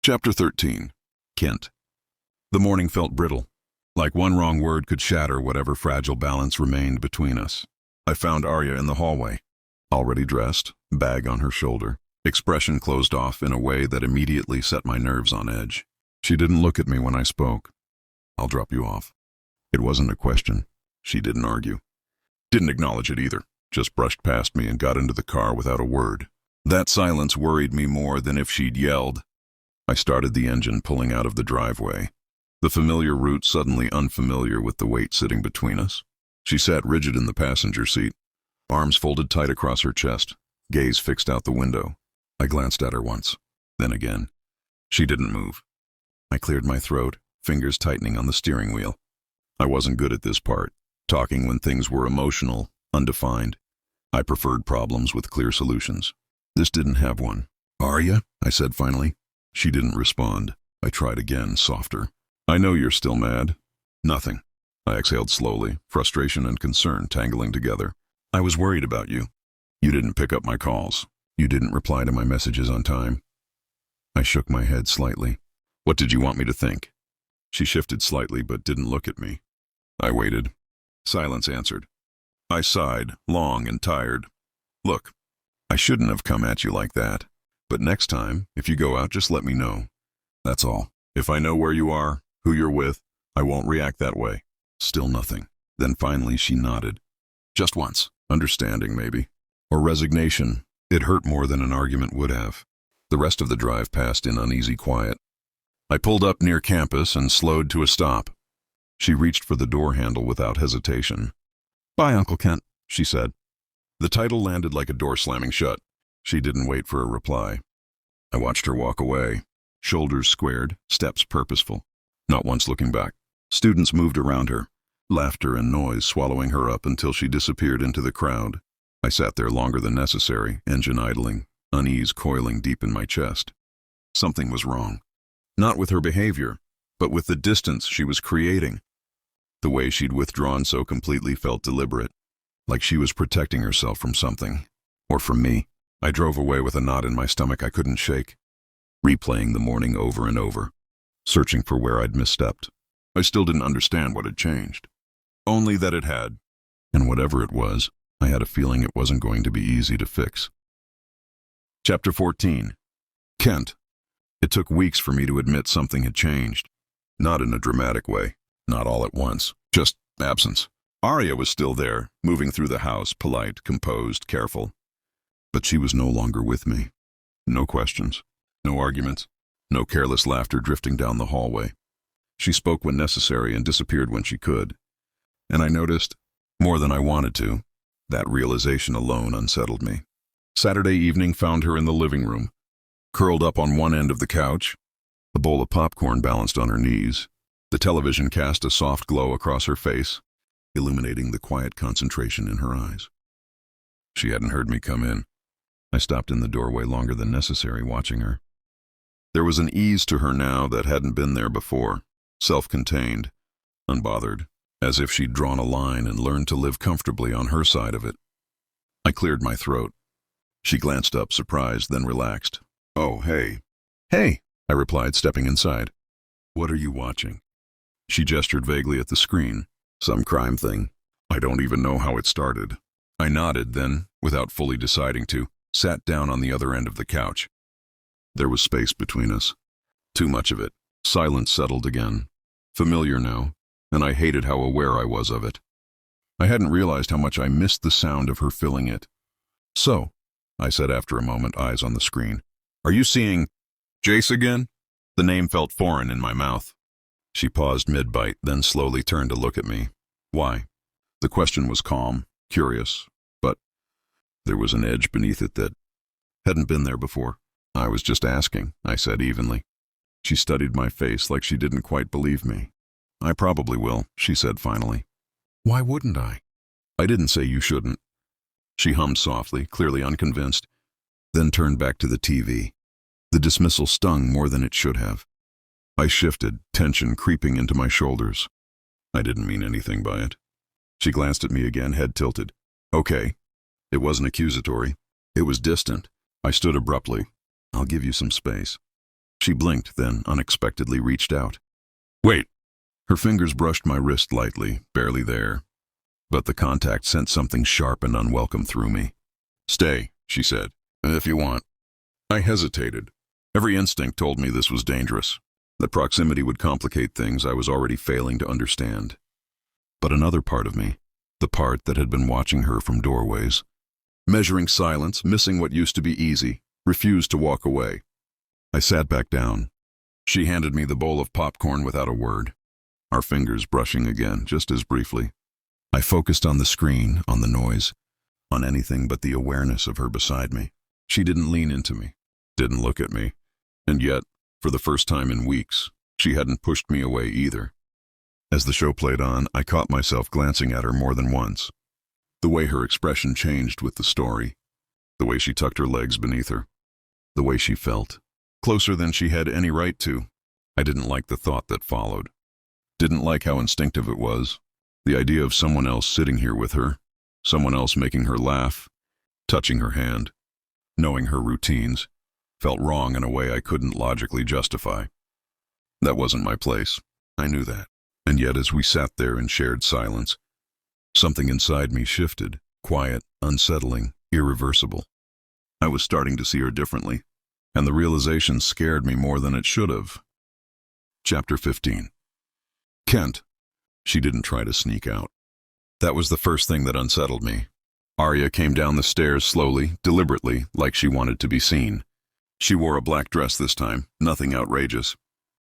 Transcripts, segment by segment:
Chapter 13. Kent. The morning felt brittle, like one wrong word could shatter whatever fragile balance remained between us. I found Arya in the hallway, already dressed, bag on her shoulder, expression closed off in a way that immediately set my nerves on edge. She didn't look at me when I spoke. "I'll drop you off." It wasn't a question. She didn't argue. Didn't acknowledge it either, just brushed past me and got into the car without a word. That silence worried me more than if she'd yelled. I started the engine, pulling out of the driveway. The familiar route suddenly unfamiliar with the weight sitting between us. She sat rigid in the passenger seat, arms folded tight across her chest, gaze fixed out the window. I glanced at her once, then again. She didn't move. I cleared my throat, fingers tightening on the steering wheel. I wasn't good at this part, talking when things were emotional, undefined. I preferred problems with clear solutions. This didn't have one. "Arya?" I said finally. She didn't respond. I tried again, softer. "I know you're still mad." "Nothing." I exhaled slowly, frustration and concern tangling together. "I was worried about you. You didn't pick up my calls. You didn't reply to my messages on time." I shook my head slightly. "What did you want me to think?" She shifted slightly but didn't look at me. I waited. Silence answered. I sighed, long and tired. "Look, I shouldn't have come at you like that. But next time, if you go out, just let me know. That's all. If I know where you are, who you're with, I won't react that way." Still nothing. Then finally she nodded. Just once. Understanding, maybe. Or resignation. It hurt more than an argument would have. The rest of the drive passed in uneasy quiet. I pulled up near campus and slowed to a stop. She reached for the door handle without hesitation. "Bye, Uncle Kent," she said. The title landed like a door slamming shut. She didn't wait for a reply. I watched her walk away, shoulders squared, steps purposeful, not once looking back. Students moved around her, laughter and noise swallowing her up until she disappeared into the crowd. I sat there longer than necessary, engine idling, unease coiling deep in my chest. Something was wrong. Not with her behavior, but with the distance she was creating. The way she'd withdrawn so completely felt deliberate, like she was protecting herself from something, or from me. I drove away with a knot in my stomach I couldn't shake, replaying the morning over and over, searching for where I'd misstepped. I still didn't understand what had changed, only that it had, and whatever it was, I had a feeling it wasn't going to be easy to fix. Chapter 14. Kent. It took weeks for me to admit something had changed. Not in a dramatic way, not all at once, just absence. Arya was still there, moving through the house, polite, composed, careful. But she was no longer with me. No questions, no arguments, no careless laughter drifting down the hallway. She spoke when necessary and disappeared when she could. And I noticed, more than I wanted to, that realization alone unsettled me. Saturday evening found her in the living room, curled up on one end of the couch, a bowl of popcorn balanced on her knees. The television cast a soft glow across her face, illuminating the quiet concentration in her eyes. She hadn't heard me come in. I stopped in the doorway longer than necessary, watching her. There was an ease to her now that hadn't been there before, self-contained, unbothered, as if she'd drawn a line and learned to live comfortably on her side of it. I cleared my throat. She glanced up, surprised, then relaxed. "Oh, hey." "Hey," I replied, stepping inside. "What are you watching?" She gestured vaguely at the screen. "Some crime thing. I don't even know how it started." I nodded, then, without fully deciding to, sat down on the other end of the couch. There was space between us. Too much of it. Silence settled again. Familiar now, and I hated how aware I was of it. I hadn't realized how much I missed the sound of her filling it. "So," I said after a moment, eyes on the screen, "are you seeing Jace again?" The name felt foreign in my mouth. She paused mid-bite, then slowly turned to look at me. "Why?" The question was calm, curious, but there was an edge beneath it that hadn't been there before. "I was just asking," I said evenly. She studied my face like she didn't quite believe me. "I probably will," she said finally. "Why wouldn't I?" "I didn't say you shouldn't." She hummed softly, clearly unconvinced, then turned back to the TV. The dismissal stung more than it should have. I shifted, tension creeping into my shoulders. I didn't mean anything by it. She glanced at me again, head tilted. "Okay." It wasn't accusatory. It was distant. I stood abruptly. "I'll give you some space." She blinked, then unexpectedly reached out. Wait! Her fingers brushed my wrist lightly, barely there. But the contact sent something sharp and unwelcome through me. Stay, she said, if you want. I hesitated. Every instinct told me this was dangerous, that proximity would complicate things I was already failing to understand. But another part of me, the part that had been watching her from doorways, measuring silence, missing what used to be easy, refused to walk away. I sat back down. She handed me the bowl of popcorn without a word, our fingers brushing again, just as briefly. I focused on the screen, on the noise, on anything but the awareness of her beside me. She didn't lean into me, didn't look at me, and yet, for the first time in weeks, she hadn't pushed me away either. As the show played on, I caught myself glancing at her more than once. The way her expression changed with the story, the way she tucked her legs beneath her, the way she felt, closer than she had any right to. I didn't like the thought that followed. Didn't like how instinctive it was. The idea of someone else sitting here with her, someone else making her laugh, touching her hand, knowing her routines, felt wrong in a way I couldn't logically justify. That wasn't my place. I knew that. And yet as we sat there in shared silence, something inside me shifted, quiet, unsettling, irreversible. I was starting to see her differently, and the realization scared me more than it should have. Chapter 15. Kent. She didn't try to sneak out. That was the first thing that unsettled me. Arya came down the stairs slowly, deliberately, like she wanted to be seen. She wore a black dress this time, nothing outrageous,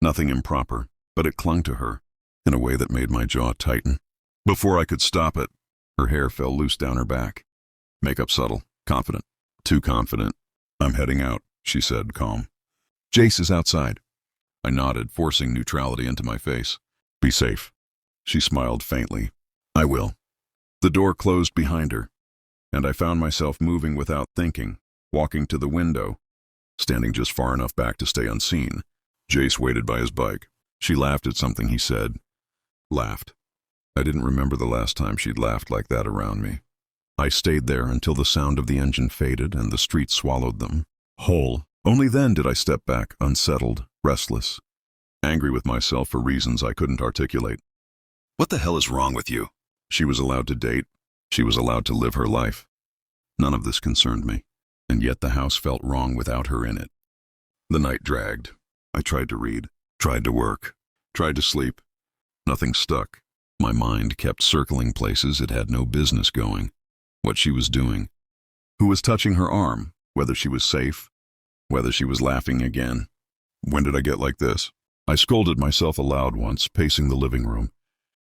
nothing improper, but it clung to her in a way that made my jaw tighten. Before I could stop it, her hair fell loose down her back. Makeup subtle, confident, too confident. I'm heading out, she said, calm. Jace is outside. I nodded, forcing neutrality into my face. Be safe. She smiled faintly. I will. The door closed behind her, and I found myself moving without thinking, walking to the window, standing just far enough back to stay unseen. Jace waited by his bike. She laughed at something he said. Laughed. I didn't remember the last time she'd laughed like that around me. I stayed there until the sound of the engine faded and the street swallowed them, whole. Only then did I step back, unsettled, restless, angry with myself for reasons I couldn't articulate. What the hell is wrong with you? She was allowed to date. She was allowed to live her life. None of this concerned me, and yet the house felt wrong without her in it. The night dragged. I tried to read, tried to work, tried to sleep. Nothing stuck. My mind kept circling places it had no business going. What she was doing. Who was touching her arm? Whether she was safe? Whether she was laughing again? When did I get like this? I scolded myself aloud once, pacing the living room.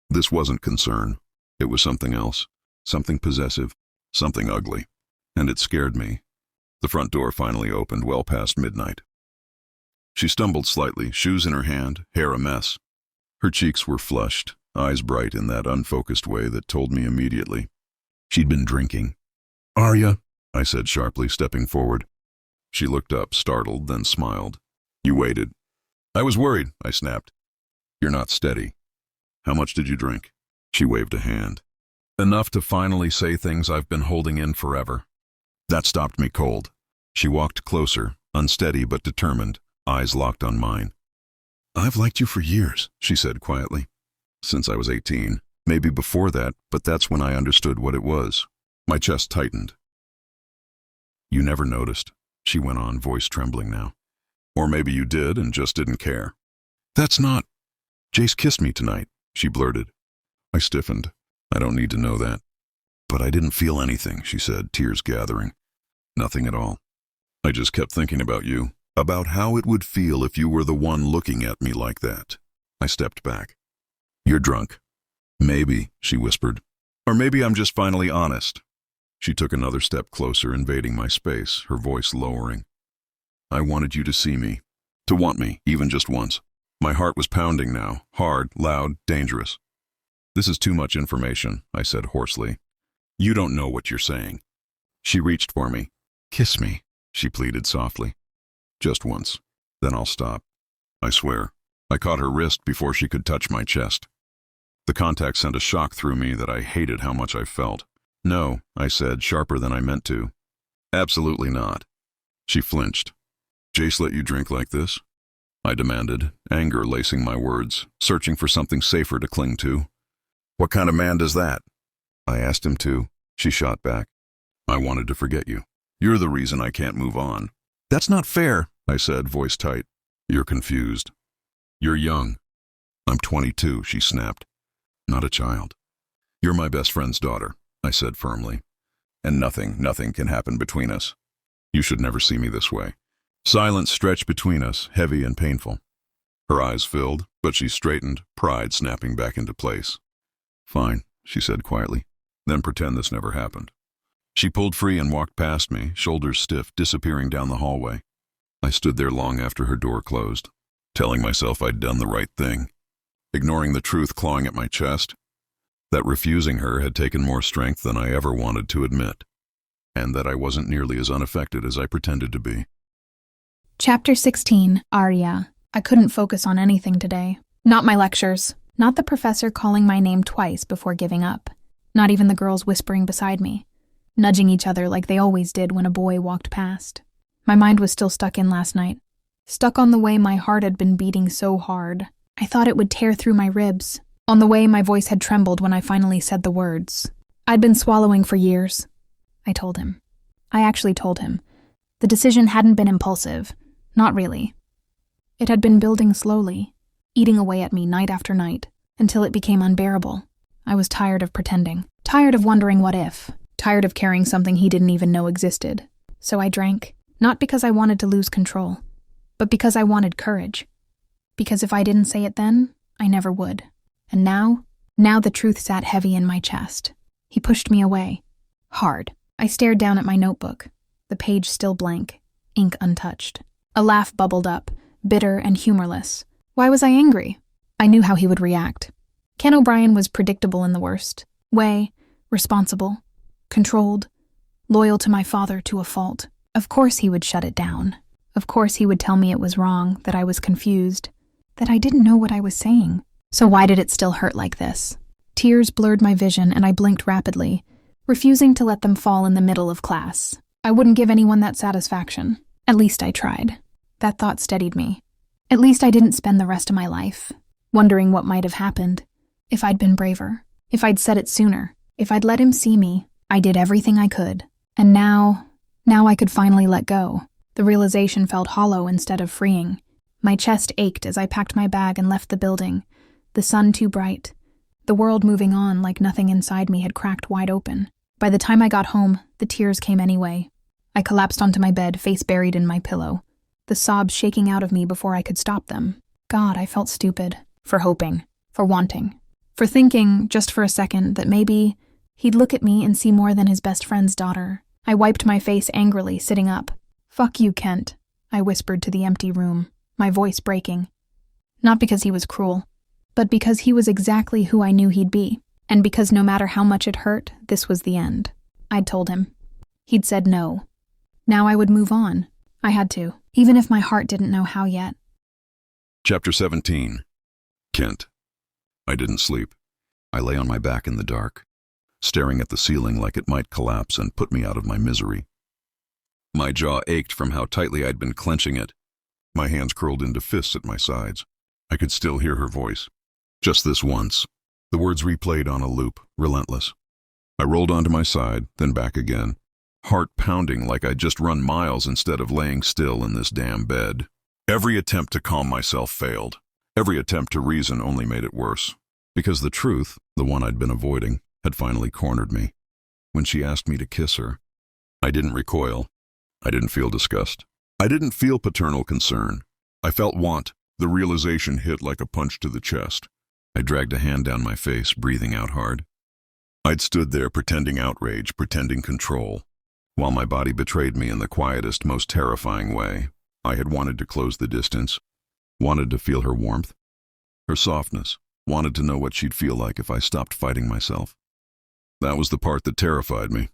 This wasn't concern. It was something else. Something possessive. Something ugly. And it scared me. The front door finally opened well past midnight. She stumbled slightly, shoes in her hand, hair a mess. Her cheeks were flushed, eyes bright in that unfocused way that told me immediately. She'd been drinking. Arya, I said sharply, stepping forward. She looked up, startled, then smiled. You waited. I was worried, I snapped. You're not steady. How much did you drink? She waved a hand. Enough to finally say things I've been holding in forever. That stopped me cold. She walked closer, unsteady but determined, eyes locked on mine. I've liked you for years, she said quietly. Since I was 18. Maybe before that, but that's when I understood what it was. My chest tightened. You never noticed, she went on, voice trembling now. Or maybe you did and just didn't care. That's not... Jace kissed me tonight, she blurted. I stiffened. I don't need to know that. But I didn't feel anything, she said, tears gathering. Nothing at all. I just kept thinking about you, about how it would feel if you were the one looking at me like that. I stepped back. You're drunk. Maybe, she whispered. Or maybe I'm just finally honest. She took another step closer, invading my space, her voice lowering. I wanted you to see me, to want me, even just once. My heart was pounding now, hard, loud, dangerous. This is too much information, I said hoarsely. You don't know what you're saying. She reached for me. Kiss me, she pleaded softly. Just once. Then I'll stop. I swear. I caught her wrist before she could touch my chest. The contact sent a shock through me that I hated how much I felt. No, I said, sharper than I meant to. Absolutely not. She flinched. Jace let you drink like this? I demanded, anger lacing my words, searching for something safer to cling to. What kind of man does that? I asked him to. She shot back. I wanted to forget you. You're the reason I can't move on. That's not fair, I said, voice tight. You're confused. You're young. I'm 22, she snapped. Not a child. You're my best friend's daughter, I said firmly. And nothing can happen between us. You should never see me this way. Silence stretched between us, heavy and painful. Her eyes filled, but she straightened, pride snapping back into place. Fine, she said quietly. Then pretend this never happened. She pulled free and walked past me, shoulders stiff, disappearing down the hallway. I stood there long after her door closed, telling myself I'd done the right thing, ignoring the truth clawing at my chest, that refusing her had taken more strength than I ever wanted to admit, and that I wasn't nearly as unaffected as I pretended to be. Chapter 16, Arya. I couldn't focus on anything today. Not my lectures. Not the professor calling my name twice before giving up. Not even the girls whispering beside me, nudging each other like they always did when a boy walked past. My mind was still stuck in last night. Stuck on the way my heart had been beating so hard. I thought it would tear through my ribs. On the way my voice had trembled when I finally said the words. I'd been swallowing for years. I told him. I actually told him. The decision hadn't been impulsive. Not really. It had been building slowly, eating away at me night after night, until it became unbearable. I was tired of pretending, tired of wondering what if, tired of carrying something he didn't even know existed. So I drank, not because I wanted to lose control, but because I wanted courage. Because if I didn't say it then, I never would. And now the truth sat heavy in my chest. He pushed me away. Hard. I stared down at my notebook, the page still blank, ink untouched. A laugh bubbled up, bitter and humorless. Why was I angry? I knew how he would react. Ken O'Brien was predictable in the worst way, responsible, controlled, loyal to my father to a fault. Of course he would shut it down. Of course he would tell me it was wrong, that I was confused, that I didn't know what I was saying. So why did it still hurt like this? Tears blurred my vision and I blinked rapidly, refusing to let them fall in the middle of class. I wouldn't give anyone that satisfaction. At least I tried. That thought steadied me. At least I didn't spend the rest of my life wondering what might have happened if I'd been braver, if I'd said it sooner, if I'd let him see me. I did everything I could. And now I could finally let go. The realization felt hollow instead of freeing. My chest ached as I packed my bag and left the building, the sun too bright, the world moving on like nothing inside me had cracked wide open. By the time I got home, the tears came anyway. I collapsed onto my bed, face buried in my pillow, the sobs shaking out of me before I could stop them. God, I felt stupid. For hoping. For wanting. For thinking, just for a second, that maybe he'd look at me and see more than his best friend's daughter. I wiped my face angrily, sitting up. Fuck you, Kent, I whispered to the empty room, my voice breaking. Not because he was cruel, but because he was exactly who I knew he'd be, and because no matter how much it hurt, this was the end. I'd told him. He'd said no. Now I would move on. I had to, even if my heart didn't know how yet. Chapter 17. Kent. I didn't sleep. I lay on my back in the dark, staring at the ceiling like it might collapse and put me out of my misery. My jaw ached from how tightly I'd been clenching it. My hands curled into fists at my sides. I could still hear her voice. Just this once. The words replayed on a loop, relentless. I rolled onto my side, then back again, heart pounding like I'd just run miles instead of laying still in this damn bed. Every attempt to calm myself failed. Every attempt to reason only made it worse. Because the truth, the one I'd been avoiding, had finally cornered me. When she asked me to kiss her, I didn't recoil. I didn't feel disgust. I didn't feel paternal concern. I felt want. The realization hit like a punch to the chest. I dragged a hand down my face, breathing out hard. I'd stood there pretending outrage, pretending control, while my body betrayed me in the quietest, most terrifying way. I had wanted to close the distance, wanted to feel her warmth, her softness, wanted to know what she'd feel like if I stopped fighting myself. That was the part that terrified me,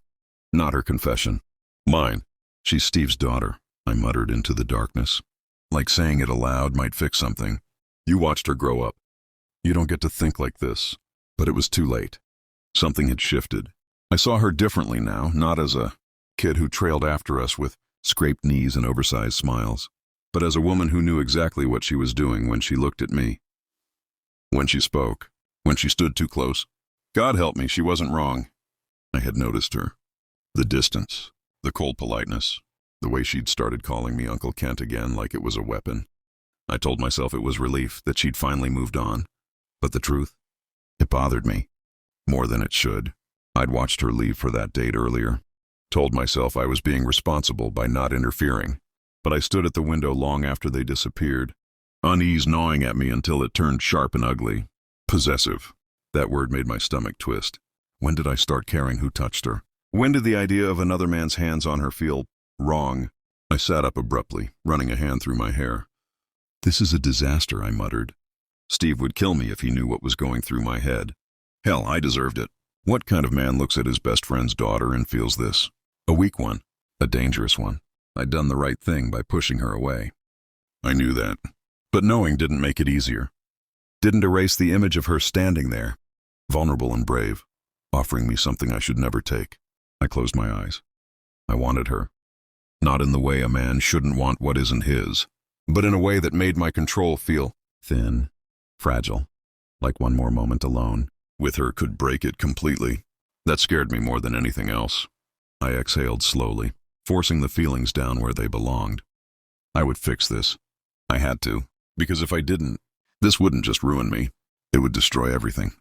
not her confession. Mine. She's Steve's daughter, I muttered into the darkness. Like saying it aloud might fix something. You watched her grow up. You don't get to think like this. But it was too late. Something had shifted. I saw her differently now, not as a kid who trailed after us with scraped knees and oversized smiles, but as a woman who knew exactly what she was doing when she looked at me. When she spoke, when she stood too close. God help me, she wasn't wrong. I had noticed her. The distance, the cold politeness, the way she'd started calling me Uncle Kent again like it was a weapon. I told myself it was relief that she'd finally moved on. But the truth? It bothered me. More than it should. I'd watched her leave for that date earlier. Told myself I was being responsible by not interfering. But I stood at the window long after they disappeared, unease gnawing at me until it turned sharp and ugly. Possessive. That word made my stomach twist. When did I start caring who touched her? When did the idea of another man's hands on her feel wrong? I sat up abruptly, running a hand through my hair. This is a disaster, I muttered. Steve would kill me if he knew what was going through my head. Hell, I deserved it. What kind of man looks at his best friend's daughter and feels this? A weak one. A dangerous one. I'd done the right thing by pushing her away. I knew that. But knowing didn't make it easier. Didn't erase the image of her standing there, vulnerable and brave, offering me something I should never take. I closed my eyes. I wanted her. Not in the way a man shouldn't want what isn't his, but in a way that made my control feel thin, fragile, like one more moment alone with her could break it completely. That scared me more than anything else. I exhaled slowly, forcing the feelings down where they belonged. I would fix this. I had to, because if I didn't, this wouldn't just ruin me. It would destroy everything.